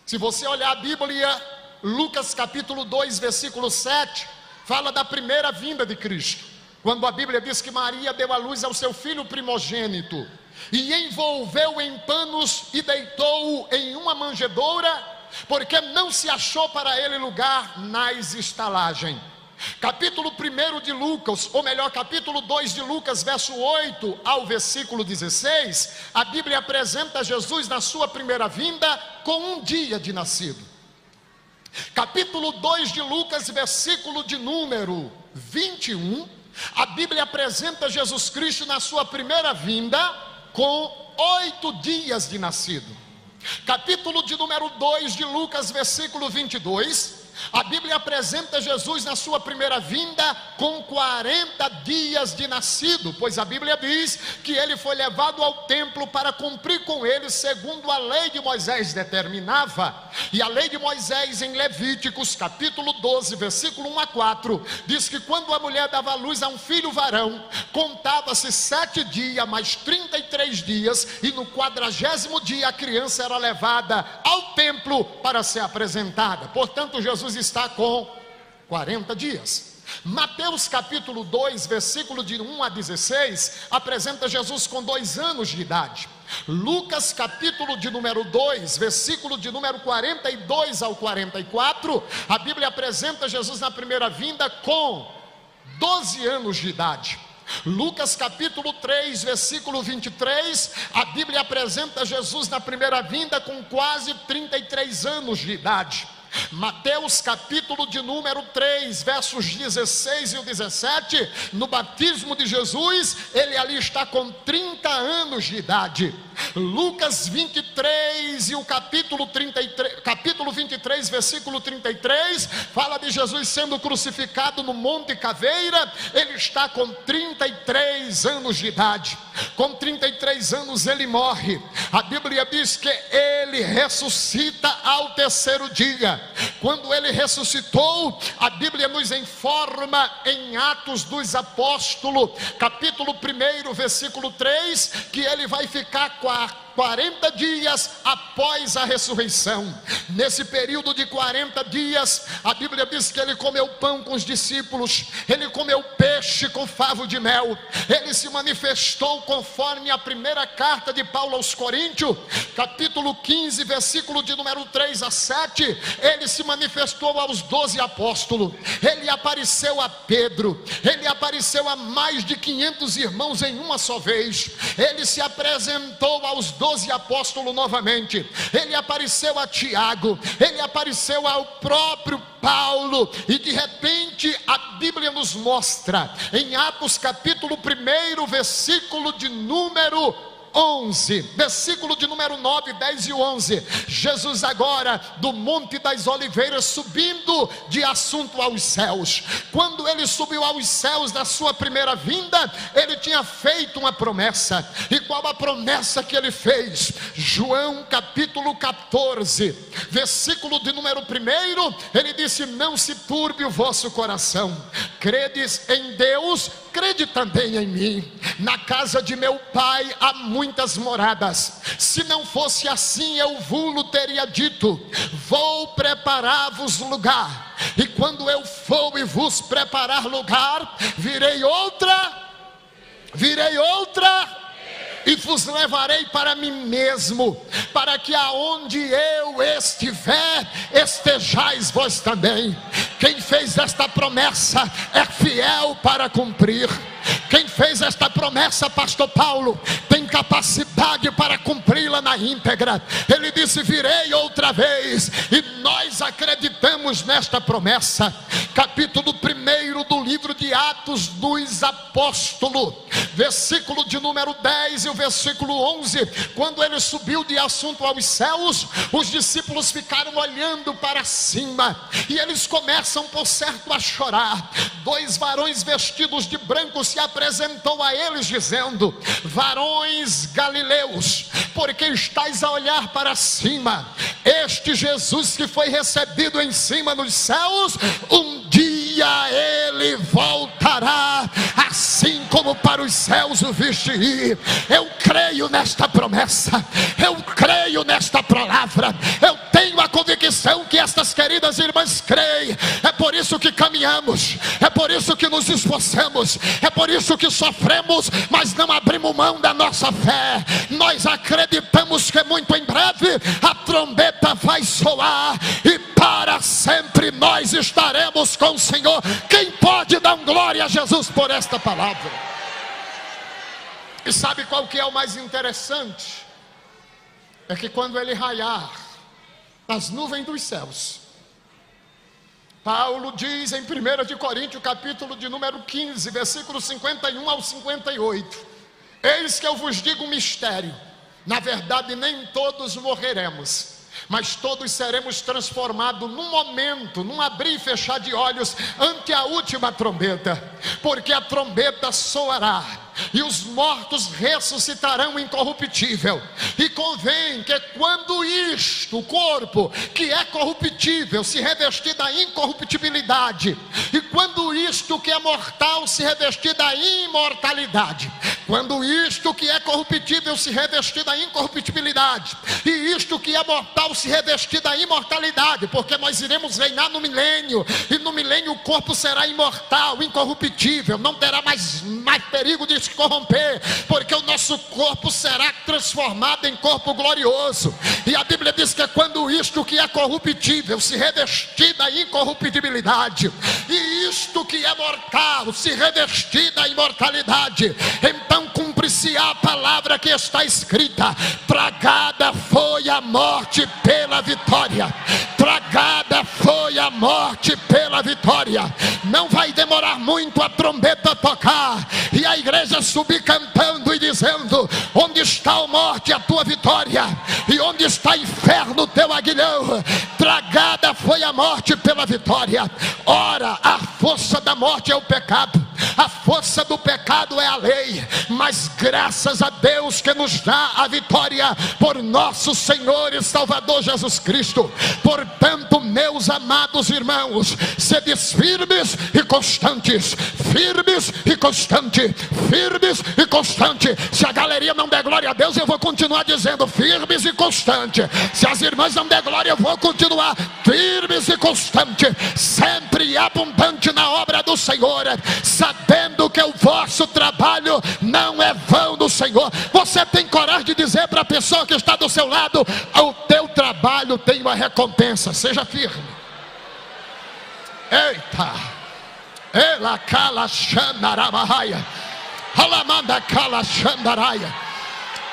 Se você olhar a Bíblia, Lucas capítulo 2, versículo 7, fala da primeira vinda de Cristo, quando a Bíblia diz que Maria deu à luz ao seu filho primogênito, e envolveu em panos e deitou-o em uma manjedoura, porque não se achou para ele lugar nas estalagens. Capítulo 1 de Lucas, ou melhor, capítulo 2 de Lucas, verso 8 ao versículo 16, a Bíblia apresenta Jesus na sua primeira vinda com um dia de nascido. Capítulo 2 de Lucas, versículo de número 21, a Bíblia apresenta Jesus Cristo na sua primeira vinda com 8 dias de nascido. Capítulo de número 2 de Lucas, versículo 22, a Bíblia apresenta Jesus na sua primeira vinda com 40 dias de nascido, pois a Bíblia diz que ele foi levado ao templo para cumprir com ele segundo a lei de Moisés determinava. E a lei de Moisés em Levíticos capítulo 12, versículo 1 a 4, diz que quando a mulher dava à luz a um filho varão, contava-se 7 dias mais 33 dias, e no 40º dia a criança era levada ao templo para ser apresentada. Portanto, Jesus está com 40 dias. Mateus capítulo 2, versículo de 1 a 16, apresenta Jesus com 2 anos de idade. Lucas capítulo de número 2, versículo de número 42 ao 44, a Bíblia apresenta Jesus na primeira vinda com 12 anos de idade. Lucas capítulo 3, versículo 23, a Bíblia apresenta Jesus na primeira vinda com quase 33 anos de idade. Mateus capítulo de número 3, versos 16 e 17, no batismo de Jesus, ele ali está com 30 anos de idade. Lucas 23 e o capítulo 23, versículo 33, fala de Jesus sendo crucificado no Monte Caveira, ele está com 33 anos de idade. Com 33 anos ele morre. A Bíblia diz que ele ressuscita ao terceiro dia. Quando ele ressuscitou, a Bíblia nos informa em Atos dos Apóstolos, capítulo 1, versículo 3, que ele vai ficar 40 dias após a ressurreição. Nesse período de 40 dias, a Bíblia diz que ele comeu pão com os discípulos, ele comeu peixe com favo de mel, ele se manifestou conforme a primeira carta de Paulo aos Coríntios, capítulo 15, versículo de número 3 a 7, ele se manifestou aos 12 apóstolos, ele apareceu a Pedro, ele apareceu a mais de 500 irmãos em uma só vez, ele se apresentou aos 12 apóstolos novamente, ele apareceu a Tiago, ele apareceu ao próprio Paulo, e de repente a Bíblia nos mostra em Atos capítulo 1, versículo de número 11, versículo de número 9, 10 e 11, Jesus agora do Monte das Oliveiras subindo de assunto aos céus. Quando ele subiu aos céus na sua primeira vinda, ele tinha feito uma promessa. E qual a promessa que ele fez? João capítulo 14, versículo de número 1, ele disse: não se turbe o vosso coração, credes em Deus, crede também em mim. Na casa de meu pai há muitas moradas. Se não fosse assim, eu vou-lo teria dito: vou preparar-vos lugar. E quando eu for e vos preparar lugar, virei outra e vos levarei para mim mesmo, para que aonde eu estiver, estejais vós também. Quem fez esta promessa é fiel para cumprir. Quem fez esta promessa, pastor Paulo, tem capacidade para cumpri-la na íntegra. Ele disse: virei outra vez, e nós acreditamos nesta promessa. Capítulo 1 do livro de Atos dos Apóstolos, versículo de número 10 e o versículo 11. Quando ele subiu de assunto aos céus, os discípulos ficaram olhando para cima, e eles começam por certo a chorar. 2 varões vestidos de branco se apresentou a eles dizendo: varões galileus, porque estáis a olhar para cima? Este Jesus que foi recebido em cima nos céus, um dia ele voltará, assim como para os céus o viste ir. Eu creio nesta promessa, eu creio nesta palavra, eu tenho a convicção que estas queridas irmãs creem. É por isso que caminhamos, é por isso que nos esforçamos, é por isso que sofremos, mas não abrimos mão da nossa fé. Nós acreditamos que muito em breve a trombeta vai soar, e para sempre nós estaremos com o Senhor. Quem pode dar glória a Jesus por esta palavra? E sabe qual que é o mais interessante? É que quando ele raiar nas nuvens dos céus, Paulo diz em 1 de Coríntios, capítulo de número 15, versículo 51 ao 58: eis que eu vos digo um mistério, na verdade nem todos morreremos, mas todos seremos transformados num momento, num abrir e fechar de olhos, ante a última trombeta. Porque a trombeta soará, e os mortos ressuscitarão incorruptível. E convém que quando isto, o corpo que é corruptível, se revestir da incorruptibilidade, e quando isto que é mortal se revestir da imortalidade, quando isto que é corruptível se revestir da incorruptibilidade, e isto que é mortal se revestir da imortalidade, porque nós iremos reinar no milênio, e no milênio o corpo será imortal, incorruptível, não terá mais perigo de se corromper, porque o nosso corpo será transformado em corpo glorioso. E a Bíblia diz que quando isto que é corruptível se revestir da incorruptibilidade, e isto que é mortal se revestir da imortalidade, então cumpre-se a palavra que está escrita: tragada foi a morte pela vitória. Tragada foi a morte pela vitória. Não vai demorar muito a trombeta tocar, e a igreja subir cantando e dizendo: onde está a morte, a tua vitória? E onde está inferno, o teu aguilhão? Tragada foi a morte pela vitória. Ora, a força da morte é o pecado, a força do pecado é a lei, mas graças a Deus que nos dá a vitória por nosso Senhor e Salvador Jesus Cristo. Portanto, meus amados irmãos, sede firmes e constantes, firmes e constantes, firmes e constantes. Se a galeria não der glória a Deus, eu vou continuar dizendo firmes e constantes. Se as irmãs não der glória, eu vou continuar firmes e constantes, sempre abundante na obra do Senhor, sabendo que o vosso trabalho não é vão do Senhor. Você tem coragem de dizer para a pessoa que está do seu lado: o teu trabalho tem uma recompensa. Seja firme. Eita, ela cala xandarabaraia, alamanda cala xandaraia.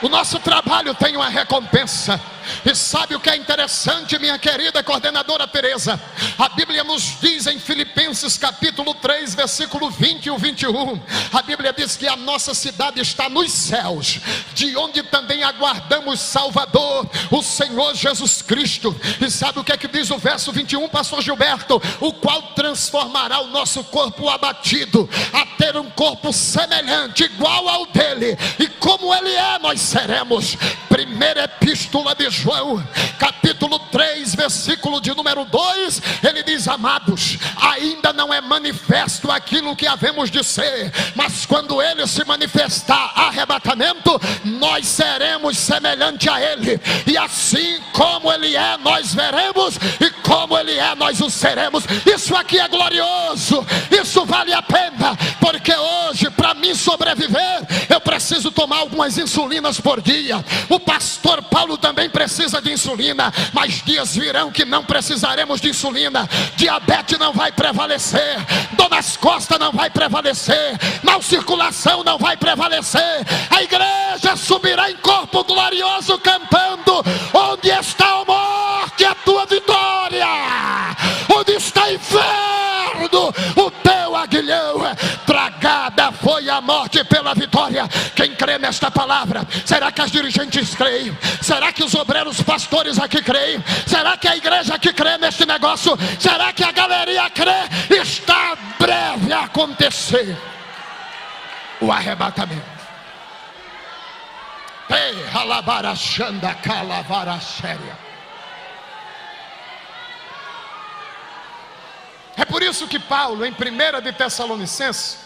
O nosso trabalho tem uma recompensa. E sabe o que é interessante, minha querida coordenadora Teresa? A Bíblia nos diz em Filipenses capítulo 3, versículo 20 e 21. A Bíblia diz que a nossa cidade está nos céus, de onde também aguardamos Salvador, o Senhor Jesus Cristo. E sabe o que é que diz o verso 21, pastor Gilberto? O qual transformará o nosso corpo abatido a ter um corpo semelhante, igual ao dele. E como ele Ele é, nós seremos. Primeira epístola de João, capítulo 3, versículo de número 2, ele diz: amados, ainda não é manifesto aquilo que havemos de ser, mas quando ele se manifestar, arrebatamento, nós seremos semelhante a ele, e assim como ele é, nós veremos, e como ele é, nós o seremos. Isso aqui é glorioso, isso vale a pena, porque hoje, para mim sobreviver, eu preciso tomar algumas insulinas por dia. O pastor Paulo também precisa de insulina, mas dias virão que não precisaremos de insulina. Diabetes não vai prevalecer, dor nas costas não vai prevalecer, mal circulação não vai prevalecer. A igreja subirá em corpo glorioso cantando: onde está a morte, a tua vitória? Onde está o inferno, o teu aguilhão? Tragada foi a morte pela vitória. Quem crê nesta palavra? Será que as dirigentes creem? Será que os obreiros pastores aqui creem? Será que a igreja aqui crê neste negócio? Será que a galeria crê? Está breve a acontecer o arrebatamento. É por isso que Paulo, em 1 de Tessalonicenses,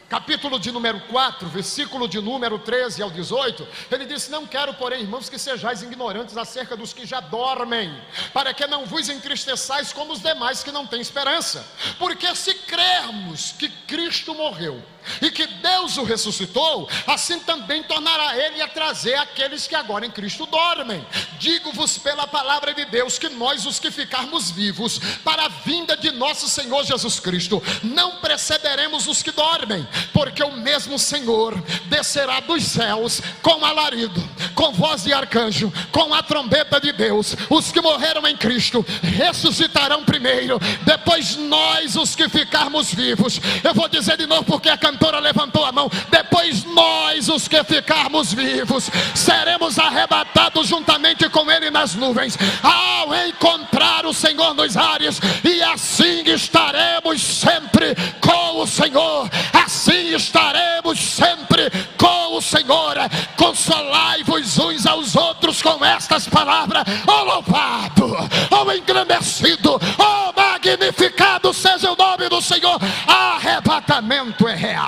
capítulo de número 4, versículo de número 13 ao 18, ele disse: não quero, porém, irmãos, que sejais ignorantes acerca dos que já dormem, para que não vos entristeçais como os demais que não têm esperança. Porque se crermos que Cristo morreu e que Deus o ressuscitou, assim também tornará ele a trazer aqueles que agora em Cristo dormem. Digo-vos pela palavra de Deus que nós, os que ficarmos vivos para a vinda de nosso Senhor Jesus Cristo, não precederemos os que dormem, porque o mesmo Senhor descerá dos céus com alarido, com voz de arcanjo, com a trombeta de Deus. Os que morreram em Cristo ressuscitarão primeiro, depois nós, os que ficarmos vivos. Eu vou dizer de novo porque a cantora levantou a mão: depois nós, os que ficarmos vivos, seremos arrebatados juntamente com ele nas nuvens, ao encontrar o Senhor nos ares, e assim estaremos sempre com o Senhor. Assim estaremos sempre com o Senhor. Consolai-vos uns aos outros com estas palavras. Oh louvado, oh engrandecido, oh magnificado seja o nome do Senhor. Arrebatamento é real.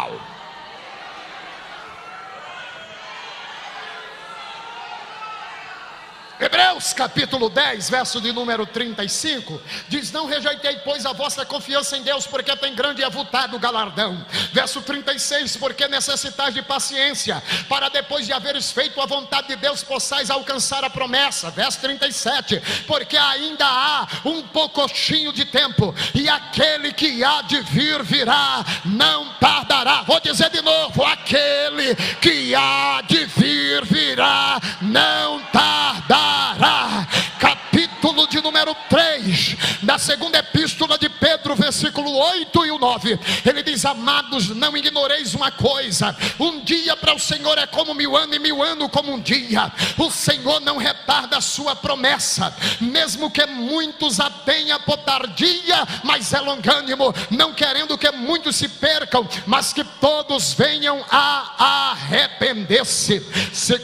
Hebreus capítulo 10, verso de número 35, diz: não rejeitei, pois, a vossa confiança em Deus, porque tem grande e avultado galardão. Verso 36, porque necessitais de paciência, para depois de haveres feito a vontade de Deus, possais alcançar a promessa. Verso 37, porque ainda há um pouquinho de tempo, e aquele que há de vir virá, não tardará. Vou dizer de novo: aquele que há de vir virá, não tardará. Capítulo de número 3 da segunda epístola de Pedro, versículo 8 e o 9, ele diz: amados, não ignoreis uma coisa: um dia para o Senhor é como 1000 anos, e 1000 anos como um dia. O Senhor não retarda a sua promessa, mesmo que muitos a tenha por tardia, mas é longânimo, não querendo que muitos se percam, mas que todos venham a arrepender-se.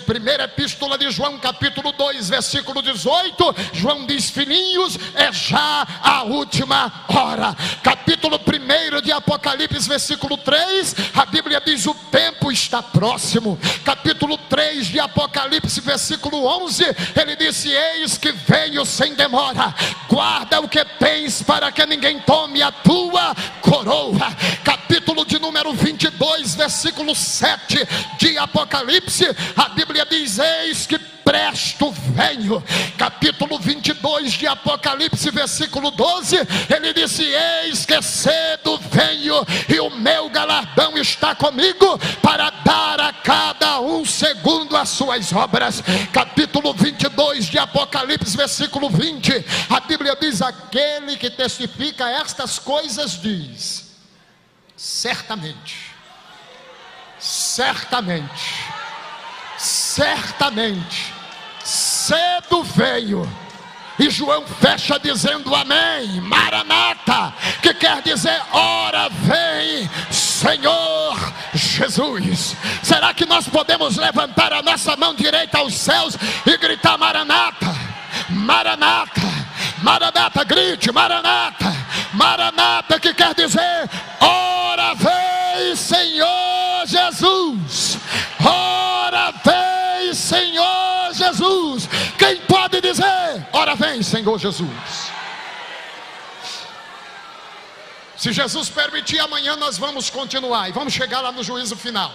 Primeira epístola de João, capítulo 2, versículo 18, João diz: filhinhos, é já a última hora. Capítulo 1 de Apocalipse, versículo 3, a Bíblia diz: o tempo está próximo. Capítulo 3 de Apocalipse, versículo 11, ele disse: eis que venho sem demora, guarda o que tens, para que ninguém tome a tua coroa. Capítulo de número 22, versículo 7 de Apocalipse, a Bíblia diz: eis que presto venho. Capítulo 22 de Apocalipse, versículo 12, ele disse: eis que cedo venho, e o meu galardão está comigo, para dar a cada um segundo as suas obras. Capítulo 22 de Apocalipse, versículo 20, a Bíblia diz: aquele que testifica estas coisas diz: certamente, certamente, certamente, cedo veio. E João fecha dizendo amém, Maranata, que quer dizer: ora vem, Senhor Jesus. Será que nós podemos levantar a nossa mão direita aos céus e gritar Maranata, Maranata, Maranata? Grite Maranata, Maranata, que quer dizer ora vem Senhor Jesus, ora vem Senhor Jesus. Quem pode dizer ora vem Senhor Jesus? Se Jesus permitir, amanhã nós vamos continuar e vamos chegar lá no juízo final.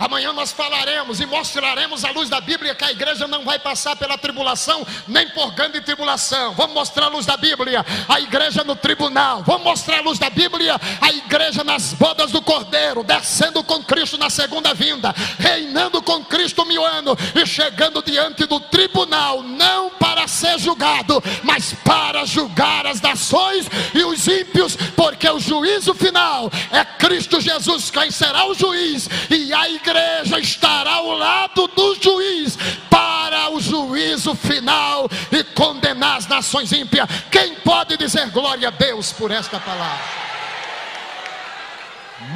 Amanhã nós falaremos e mostraremos à luz da Bíblia que a igreja não vai passar pela tribulação, nem por grande tribulação. Vamos mostrar a luz da Bíblia, a igreja no tribunal. Vamos mostrar a luz da Bíblia, a igreja nas bodas do Cordeiro, descendo com Cristo na segunda vinda, reinando com Cristo 1000 anos e chegando diante do tribunal, não para ser julgado, mas para julgar as nações e os ímpios, porque o juízo final é Cristo Jesus quem será o juiz, e a igreja estará ao lado do juiz para o juízo final e condenar as nações ímpias. Quem pode dizer glória a Deus por esta palavra?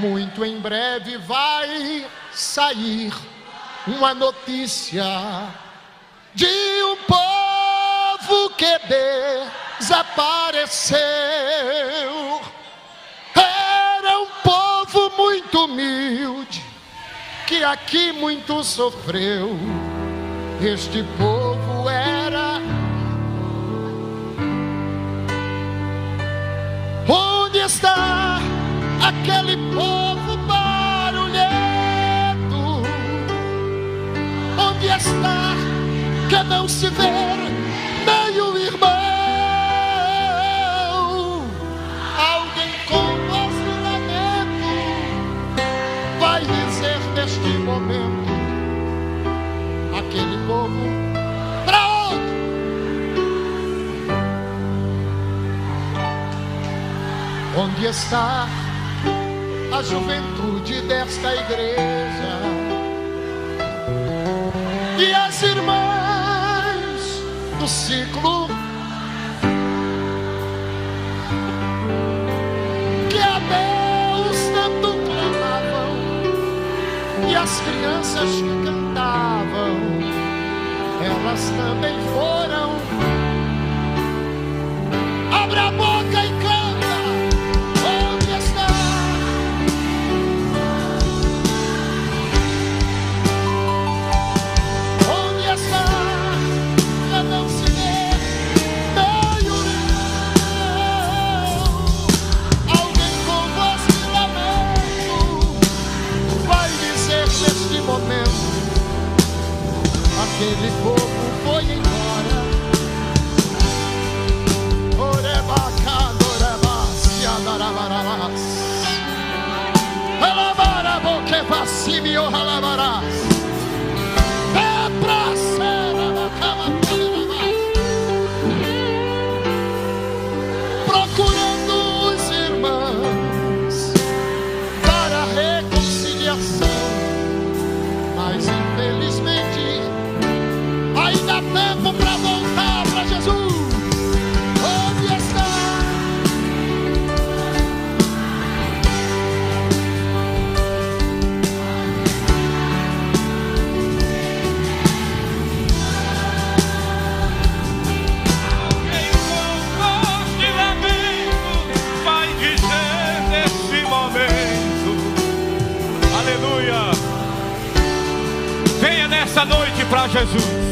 Muito em breve vai sair uma notícia de um povo que desapareceu. Era um povo muito humilde, que aqui muito sofreu. Este povo era. Onde está aquele povo barulhento? Onde está que não se vê nem o irmão? Alguém com voz de lamento vai dizer neste momento: aquele povo para onde? Onde está a juventude desta igreja e as irmãs do ciclo que a Deus tanto clamavam, e as crianças que cantavam, elas também foram? Abre a boca e canta. Onde está? Onde está? Já não se vê nem o irmão. Alguém com voz de lamento vai dizer neste momento: aquele povo foi embora. Procurando os irmãos para reconciliação, mas infelizmente ainda há tempo para voltar para Jesus. Onde está? Alguém com voz de lamento vai dizer nesse momento: aleluia. Venha nessa noite para Jesus.